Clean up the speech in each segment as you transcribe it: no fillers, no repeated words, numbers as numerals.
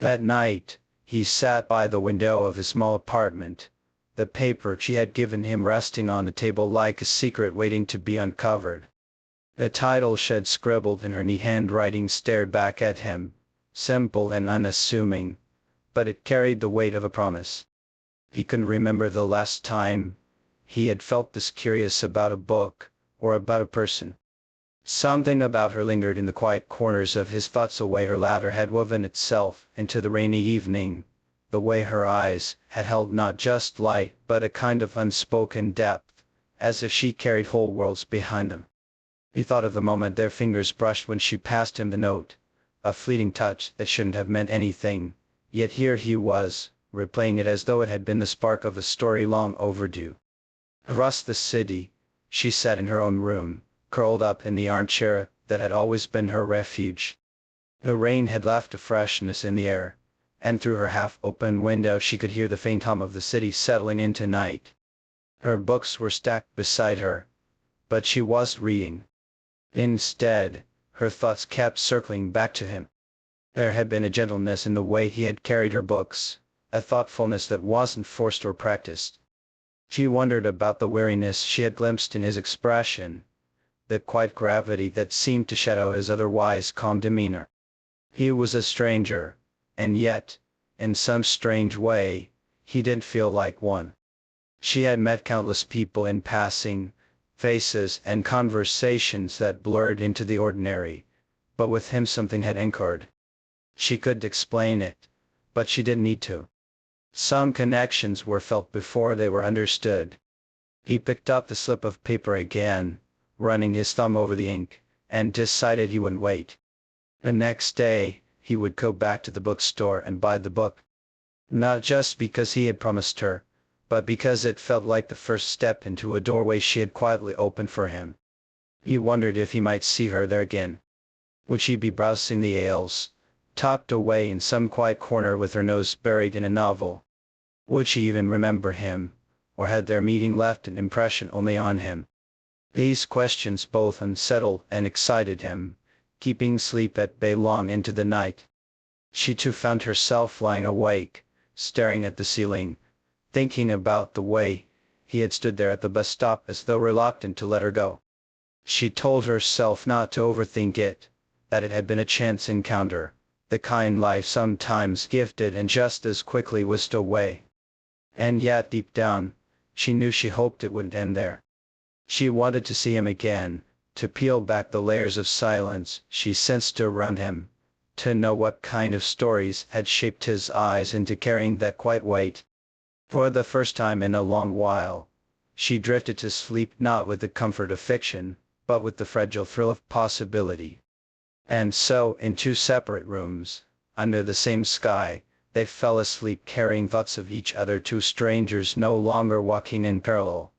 That night, he sat by the window of his small apartment, the paper she had given him resting on the table like a secret waiting to be uncovered. The title she had scribbled in her neat handwriting stared back at him, simple and unassuming, but it carried the weight of a promise. He couldn't remember the last time he had felt this curious about a book, or about a person. Something about her lingered in the quiet corners of his thoughts, the way her laughter had woven itself into the rainy evening, the way her eyes had held not just light but a kind of unspoken depth, as if she carried whole worlds behind them. He thought of the moment their fingers brushed when she passed him the note, a fleeting touch that shouldn't have meant anything, yet here he was, replaying it as though it had been the spark of a story long overdue. Across the city, she sat in her own room, curled up in the armchair that had always been her refuge. The rain had left a freshness in the air, and through her half-open window she could hear the faint hum of the city settling into night. Her books were stacked beside her, but she wasn't reading. Instead, her thoughts kept circling back to him. There had been a gentleness in the way he had carried her books, a thoughtfulness that wasn't forced or practiced. She wondered about the weariness she had glimpsed in his expression, the quiet gravity that seemed to shadow his otherwise calm demeanor. He was a stranger, and yet, in some strange way, he didn't feel like one. She had met countless people in passing, faces and conversations that blurred into the ordinary, but with him something had anchored. She couldn't explain it, but she didn't need to. Some connections were felt before they were understood. He picked up the slip of paper again, running his thumb over the ink, and decided he wouldn't wait. The next day, he would go back to the bookstore and buy the book. Not just because he had promised her, but because it felt like the first step into a doorway she had quietly opened for him. He wondered if he might see her there again. Would she be browsing the aisles, tucked away in some quiet corner with her nose buried in a novel? Would she even remember him, or had their meeting left an impression only on him? These questions both unsettled and excited him, keeping sleep at bay long into the night. She too found herself lying awake, staring at the ceiling, thinking about the way he had stood there at the bus stop as though reluctant to let her go. She told herself not to overthink it, that it had been a chance encounter, the kind life sometimes gifted and just as quickly whisked away. And yet deep down, she knew she hoped it wouldn't end there. She wanted to see him again, to peel back the layers of silence she sensed around him, to know what kind of stories had shaped his eyes into carrying that quiet weight. For the first time in a long while, she drifted to sleep not with the comfort of fiction, but with the fragile thrill of possibility. And so, in two separate rooms, under the same sky, they fell asleep carrying thoughts of each other, two strangers no longer walking in parallel,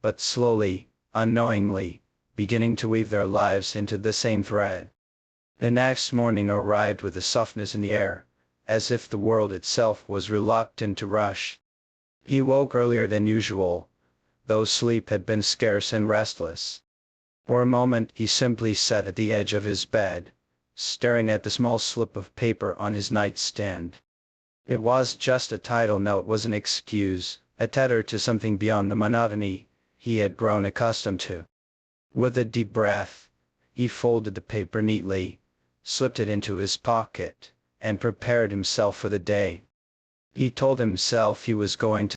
but slowly, unknowingly, beginning to weave their lives into the same thread. The next morning arrived with a softness in the air, as if the world itself was reluctant to rush. He woke earlier than usual, though sleep had been scarce and restless. For a moment he simply sat at the edge of his bed, staring at the small slip of paper on his nightstand. It was just a title note, was an excuse, a tether to something beyond the monotony he had grown accustomed to. With a deep breath, he folded the paper neatly, slipped it into his pocket, and prepared himself for the day. He told himself he was going to